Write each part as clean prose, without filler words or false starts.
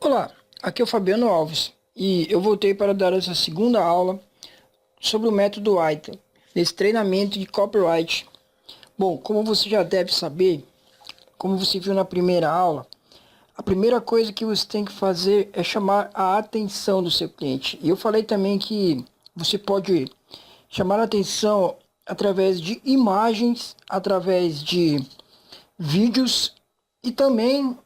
Olá, aqui é o Fabiano Alves e eu voltei para dar essa segunda aula sobre o método AIDA, nesse treinamento de copyright. Bom, como você já deve saber, como você viu na primeira aula, a primeira coisa que você tem que fazer é chamar a atenção do seu cliente. E eu falei também que você pode chamar a atenção através de imagens, através de vídeos e também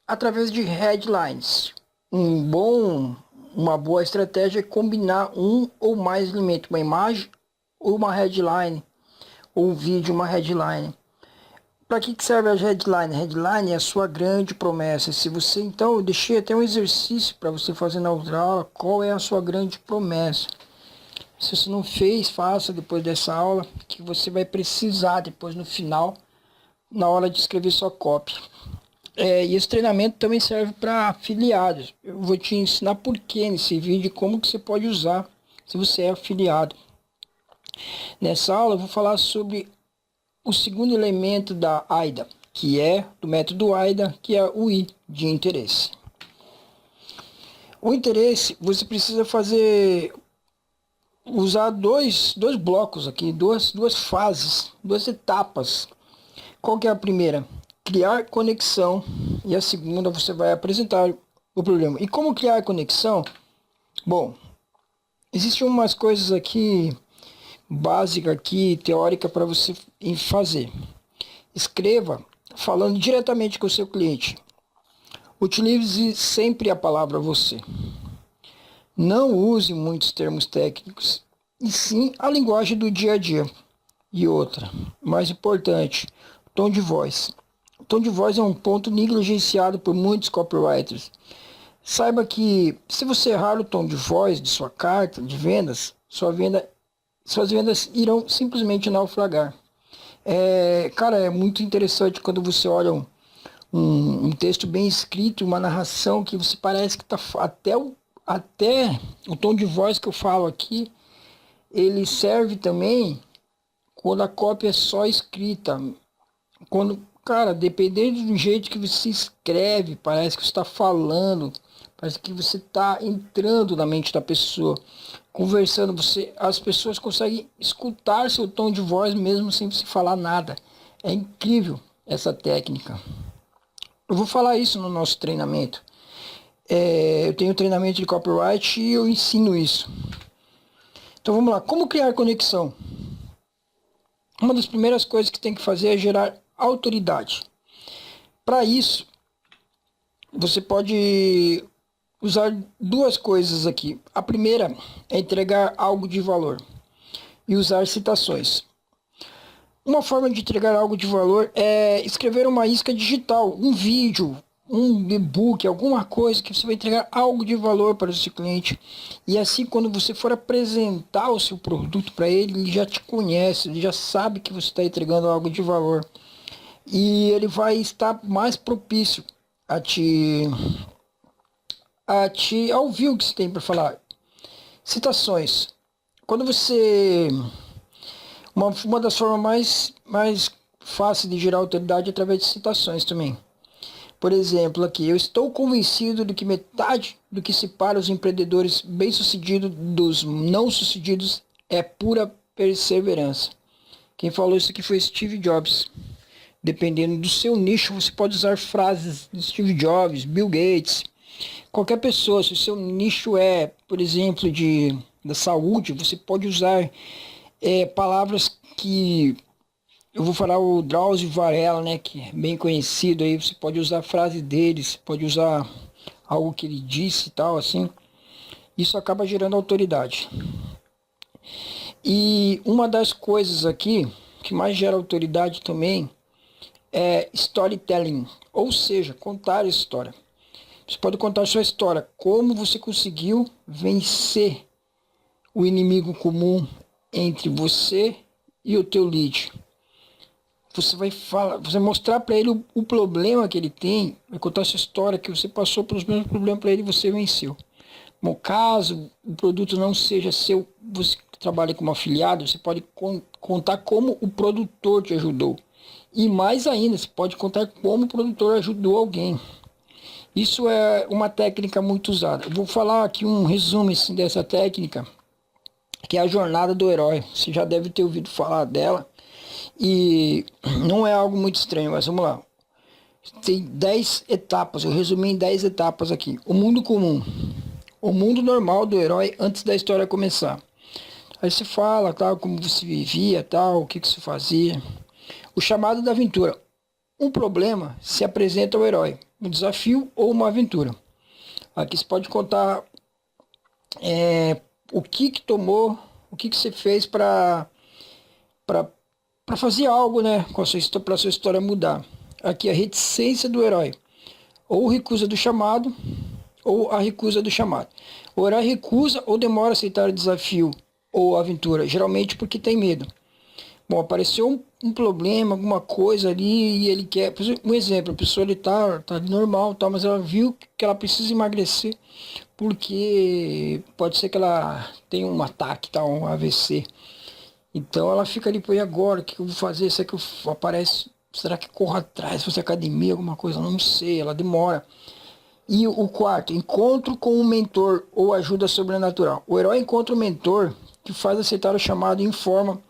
através de headlines. Uma boa estratégia é combinar um ou mais elementos, uma imagem ou uma headline, ou um vídeo, uma headline. Para que serve a headline? A headline é a sua grande promessa. Se você, então, eu deixei até um exercício para você fazer na outra aula, qual é a sua grande promessa. Se você não fez, faça depois dessa aula, que você vai precisar depois no final, na hora de escrever sua copy. E esse treinamento também serve para afiliados. Eu vou te ensinar por que nesse vídeo, como que você pode usar se você é afiliado. Nessa aula eu vou falar sobre o segundo elemento da AIDA, que é do método AIDA, que é o I de interesse. O interesse, você precisa usar dois blocos aqui, duas fases, duas etapas. Qual que é a primeira? Criar conexão, e a segunda você vai apresentar o problema. E como criar conexão? Bom, existem umas coisas aqui básica aqui, teórica para você fazer. Escreva falando diretamente com o seu cliente. Utilize sempre a palavra você. Não use muitos termos técnicos, e sim a linguagem do dia a dia. E outra, mais importante, tom de voz. O tom de voz é um ponto negligenciado por muitos copywriters. Saiba que se você errar o tom de voz de sua carta de vendas, suas vendas irão simplesmente naufragar. Cara, é muito interessante quando você olha um texto bem escrito, uma narração que você parece que está até o tom de voz que eu falo aqui, ele serve também quando a cópia é só escrita. Cara, dependendo do jeito que você escreve, parece que você está falando, parece que você está entrando na mente da pessoa, conversando. As pessoas conseguem escutar seu tom de voz mesmo sem você falar nada. É incrível essa técnica. Eu vou falar isso no nosso treinamento. Eu tenho treinamento de copyright e eu ensino isso. Então vamos lá. Como criar conexão? Uma das primeiras coisas que tem que fazer é gerar autoridade. Para isso, você pode usar duas coisas aqui. A primeira é entregar algo de valor e usar citações. Uma forma de entregar algo de valor é escrever uma isca digital, um vídeo, um e-book, alguma coisa que você vai entregar algo de valor para o seu cliente. E assim, quando você for apresentar o seu produto para ele, ele já te conhece, ele já sabe que você está entregando algo de valor. E ele vai estar mais propício a ouvir o que você tem para falar. Citações. Quando você... Uma das formas mais fáceis de gerar autoridade é através de citações também. Por exemplo, aqui, eu estou convencido de que metade do que separa os empreendedores bem-sucedidos dos não-sucedidos é pura perseverança. Quem falou isso aqui foi Steve Jobs. Dependendo do seu nicho, você pode usar frases de Steve Jobs, Bill Gates, qualquer pessoa. Se o seu nicho é, por exemplo, da saúde, você pode usar palavras que... Eu vou falar o Drauzio Varela, né, que é bem conhecido aí. Você pode usar a frase dele, você pode usar algo que ele disse e tal, assim. Isso acaba gerando autoridade. E uma das coisas aqui que mais gera autoridade também é storytelling, ou seja, contar a história. Você pode contar a sua história, como você conseguiu vencer o inimigo comum entre você e o teu lead. Você vai mostrar para ele o problema que ele tem, vai contar a sua história, que você passou pelos mesmos problemas para ele e você venceu. Bom, caso o produto não seja seu, você que trabalha como afiliado, você pode contar como o produtor te ajudou. E mais ainda, você pode contar como o produtor ajudou alguém. Isso é uma técnica muito usada. Eu vou falar aqui um resumo assim, dessa técnica, que é a jornada do herói. Você já deve ter ouvido falar dela. E não é algo muito estranho, mas vamos lá. Tem 10 etapas, eu resumi em 10 etapas aqui. O mundo comum. O mundo normal do herói antes da história começar. Aí você fala, tal, como você vivia, tal, o que você fazia. O chamado da aventura. Um problema se apresenta ao herói. Um desafio ou uma aventura. Aqui você pode contar o que tomou, o que você fez para fazer algo, né, para a sua história mudar. Aqui a reticência do herói. Ou recusa do chamado, ou a recusa do chamado. O herói recusa ou demora a aceitar o desafio ou a aventura, geralmente porque tem medo. Bom, apareceu um problema, alguma coisa ali e ele quer... Um exemplo, a pessoa tá normal, mas ela viu que ela precisa emagrecer porque pode ser que ela tenha um ataque, um AVC. Então ela fica ali, pô, e agora? O que eu vou fazer? Será que aparece? Será que corro atrás? Fazer academia, alguma coisa? Não sei, ela demora. E o quarto, encontro com um mentor ou ajuda sobrenatural. O herói encontra um mentor que faz aceitar o chamado e informa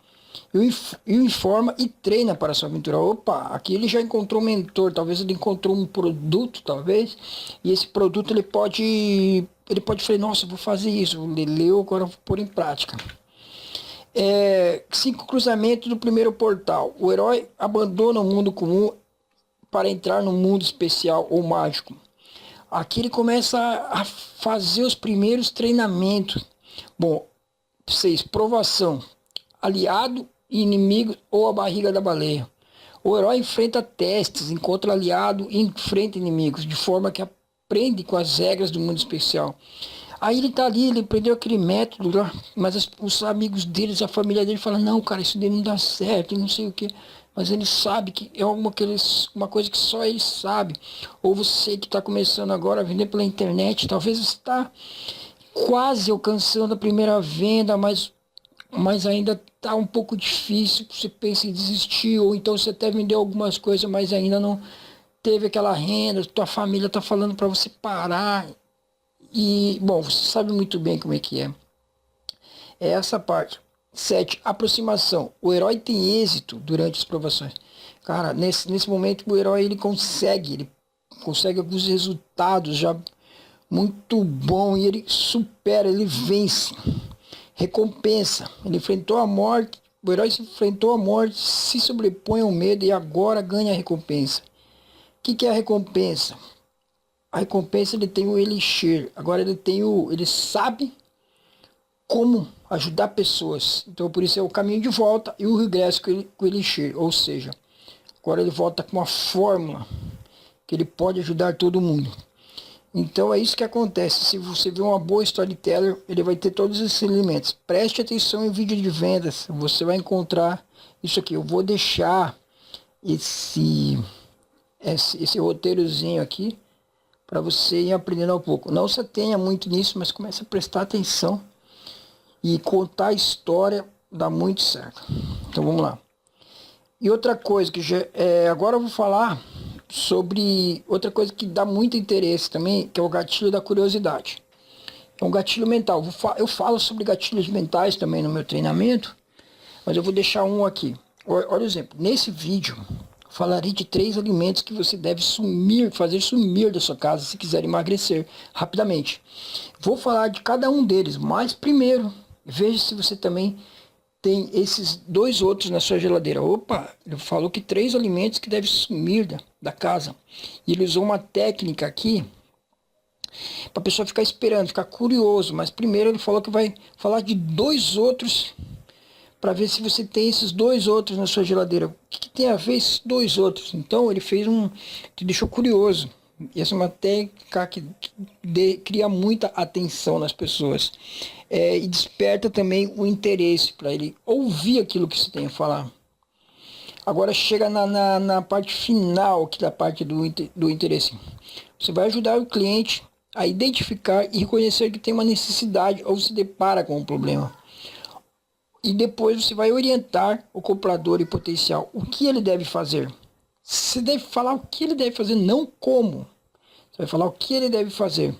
e treina para a sua aventura. Opa, aqui ele já encontrou um mentor, talvez ele encontrou um produto, talvez, e esse produto ele pode falar, nossa, vou fazer isso, ele leu, agora vou pôr em prática. 5 cruzamentos do primeiro portal. O herói abandona o mundo comum para entrar no mundo especial ou mágico. Aqui ele começa a fazer os primeiros treinamentos. Bom, 6. Provação. Aliado, inimigo ou a barriga da baleia. O herói enfrenta testes, encontra aliado e enfrenta inimigos, de forma que aprende com as regras do mundo especial. Aí ele tá ali, ele aprendeu aquele método lá, mas os amigos deles, a família dele fala, não, cara, isso daí não dá certo, e não sei o que. Mas ele sabe que é uma coisa que só ele sabe. Ou você que está começando agora a vender pela internet, talvez você está quase alcançando a primeira venda, mas ainda está um pouco difícil, você pensa em desistir, ou então você até vendeu algumas coisas, mas ainda não teve aquela renda, tua família está falando para você parar. E, bom, você sabe muito bem como é que é. É essa parte. 7. Aproximação. O herói tem êxito durante as provações. Cara, nesse momento o herói ele consegue alguns resultados já muito bom e ele supera, ele vence. Recompensa. Ele enfrentou a morte. O herói se enfrentou a morte, se sobrepõe ao medo e agora ganha a recompensa. O que é a recompensa? A recompensa ele tem o elixir. Agora ele sabe como ajudar pessoas. Então por isso é o caminho de volta e o regresso com o elixir. Ou seja, agora ele volta com uma fórmula que ele pode ajudar todo mundo. Então é isso que acontece. Se você vê uma boa storyteller, ele vai ter todos esses elementos. Preste atenção em vídeo de vendas. Você vai encontrar isso aqui. Eu vou deixar esse roteirozinho aqui para você ir aprendendo um pouco. Não se tenha muito nisso, mas comece a prestar atenção e contar a história dá muito certo. Então vamos lá. E outra coisa que agora eu vou falar sobre outra coisa que dá muito interesse também, que é o gatilho da curiosidade. É um gatilho mental. Eu falo sobre gatilhos mentais também no meu treinamento, mas eu vou deixar um aqui. Olha o exemplo. Nesse vídeo, falarei de 3 alimentos que você deve fazer sumir da sua casa se quiser emagrecer rapidamente. Vou falar de cada um deles, mas primeiro, veja se você também tem esses 2 outros na sua geladeira. Opa, ele falou que 3 alimentos que devem sumir da casa. E ele usou uma técnica aqui para a pessoa ficar esperando, ficar curioso. Mas primeiro ele falou que vai falar de 2 outros para ver se você tem esses 2 outros na sua geladeira. O que tem a ver esses 2 outros? Então ele fez que deixou curioso. E essa é uma técnica que cria muita atenção nas pessoas. E desperta também o interesse para ele ouvir aquilo que você tem a falar. Agora chega na parte final aqui da parte do interesse. Você vai ajudar o cliente a identificar e reconhecer que tem uma necessidade ou se depara com um problema. E depois você vai orientar o comprador em potencial o que ele deve fazer. Você deve falar o que ele deve fazer, não como. Você vai falar o que ele deve fazer.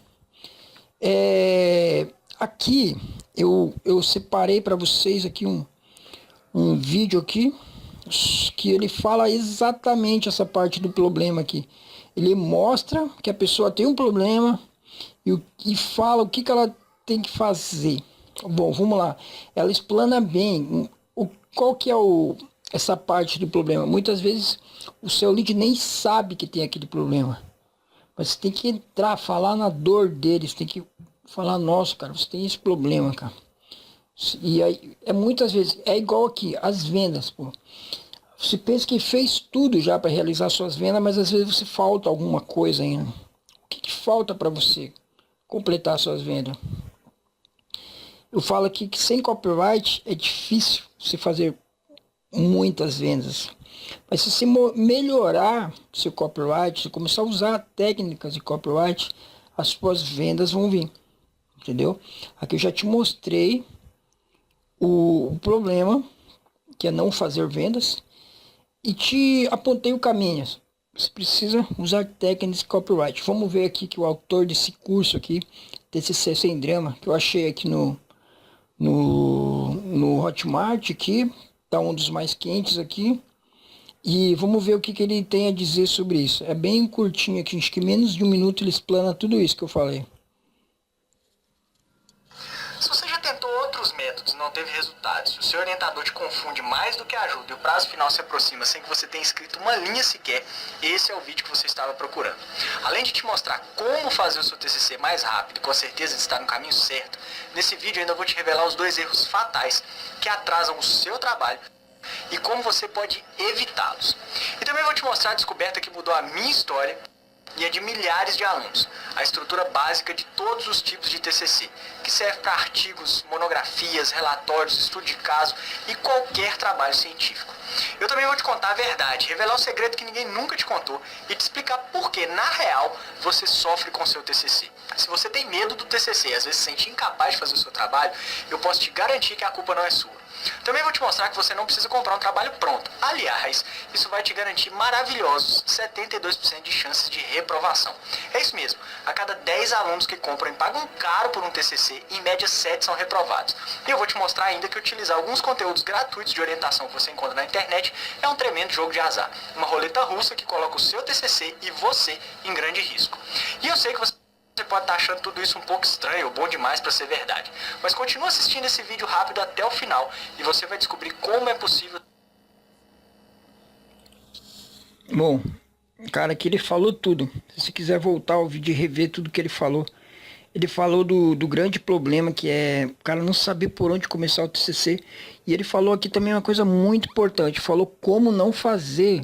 Aqui eu separei para vocês aqui um vídeo aqui que ele fala exatamente essa parte do problema aqui. Ele mostra que a pessoa tem um problema e fala o que ela tem que fazer. Bom, vamos lá. Ela explana bem qual que é essa parte do problema. Muitas vezes o seu lead nem sabe que tem aquele problema. Mas você tem que entrar, falar na dor deles, tem que falar, nossa, cara, você tem esse problema, cara. E aí, muitas vezes, é igual aqui, as vendas, pô. Você pensa que fez tudo já para realizar suas vendas, mas às vezes você falta alguma coisa ainda. O que falta para você completar suas vendas? Eu falo aqui que sem copyright é difícil você fazer muitas vendas. Mas se você melhorar seu copyright, se começar a usar técnicas de copyright, as suas vendas vão vir. Entendeu? Aqui eu já te mostrei o problema, que é não fazer vendas, e te apontei o caminho. Você precisa usar técnicas de copyright. Vamos ver aqui que o autor desse curso aqui, TCC Sem Drama, que eu achei aqui no Hotmart aqui, tá um dos mais quentes aqui. E vamos ver o que ele tem a dizer sobre isso. É bem curtinho aqui, acho que menos de 1 minuto ele explana tudo isso que eu falei. Se você já tentou outros métodos e não teve resultados, se o seu orientador te confunde mais do que ajuda e o prazo final se aproxima sem que você tenha escrito uma linha sequer, esse é o vídeo que você estava procurando. Além de te mostrar como fazer o seu TCC mais rápido e com a certeza de estar no caminho certo, nesse vídeo eu ainda vou te revelar os 2 erros fatais que atrasam o seu trabalho e como você pode evitá-los. E também vou te mostrar a descoberta que mudou a minha história e a de milhares de alunos, a estrutura básica de todos os tipos de TCC, que serve para artigos, monografias, relatórios, estudo de caso e qualquer trabalho científico. Eu também vou te contar a verdade, revelar o segredo que ninguém nunca te contou e te explicar por que, na real, você sofre com o seu TCC. Se você tem medo do TCC e às vezes se sente incapaz de fazer o seu trabalho, eu posso te garantir que a culpa não é sua. Também vou te mostrar que você não precisa comprar um trabalho pronto. Aliás, isso vai te garantir maravilhosos 72% de chances de reprovação. É isso mesmo, a cada 10 alunos que compram e pagam caro por um TCC, em média 7 são reprovados. E eu vou te mostrar ainda que utilizar alguns conteúdos gratuitos de orientação que você encontra na internet é um tremendo jogo de azar. Uma roleta russa que coloca o seu TCC e você em grande risco. E eu sei que você pode estar achando tudo isso um pouco estranho ou bom demais para ser verdade. Mas continua assistindo esse vídeo rápido até o final e você vai descobrir como é possível. Bom, cara, aqui ele falou tudo. Se você quiser voltar ao vídeo e rever tudo que ele falou do grande problema que é o cara não saber por onde começar o TCC. E ele falou aqui também uma coisa muito importante. Falou como não fazer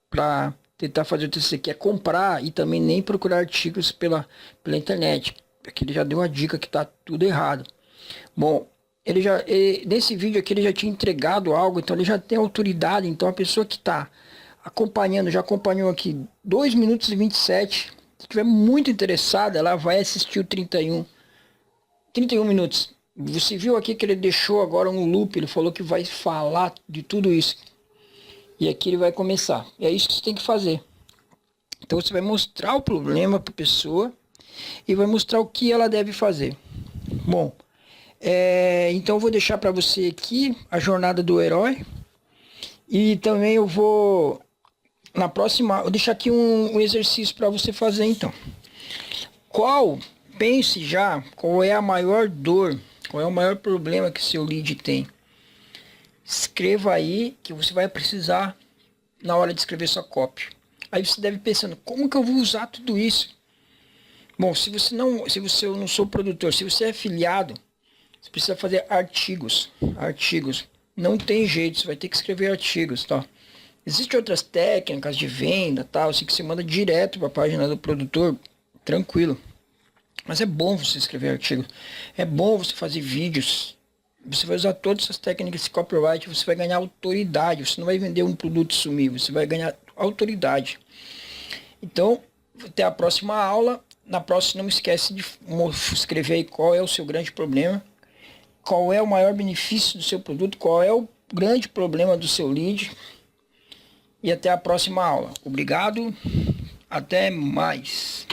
para tentar fazer o TCC, que é comprar e também nem procurar artigos pela internet. Aqui ele já deu uma dica que tá tudo errado. Bom, nesse vídeo aqui ele já tinha entregado algo, então ele já tem autoridade. Então a pessoa que está acompanhando, já acompanhou aqui 2 minutos e 27. Se estiver muito interessada, ela vai assistir o 31 minutos. Você viu aqui que ele deixou agora um loop, ele falou que vai falar de tudo isso. E aqui ele vai começar. E é isso que você tem que fazer. Então você vai mostrar o problema para a pessoa e vai mostrar o que ela deve fazer. Bom, então eu vou deixar para você aqui a jornada do herói. E também eu vou, na próxima, eu deixar aqui um exercício para você fazer então. Pense já qual é a maior dor, qual é o maior problema que seu lead tem. Escreva aí que você vai precisar na hora de escrever sua copy. Aí você deve pensando, como que eu vou usar tudo isso? Bom, se eu não sou produtor, se você é afiliado, você precisa fazer artigos. Não tem jeito, você vai ter que escrever artigos, tá? Existem outras técnicas de venda, tal, assim que você manda direto para a página do produtor, tranquilo. Mas é bom você escrever artigos. É bom você fazer vídeos. Você vai usar todas essas técnicas de copyright, você vai ganhar autoridade. Você não vai vender um produto e sumir, você vai ganhar autoridade. Então, até a próxima aula. Na próxima, não esquece de escrever aí qual é o seu grande problema, qual é o maior benefício do seu produto, qual é o grande problema do seu lead. E até a próxima aula. Obrigado, até mais.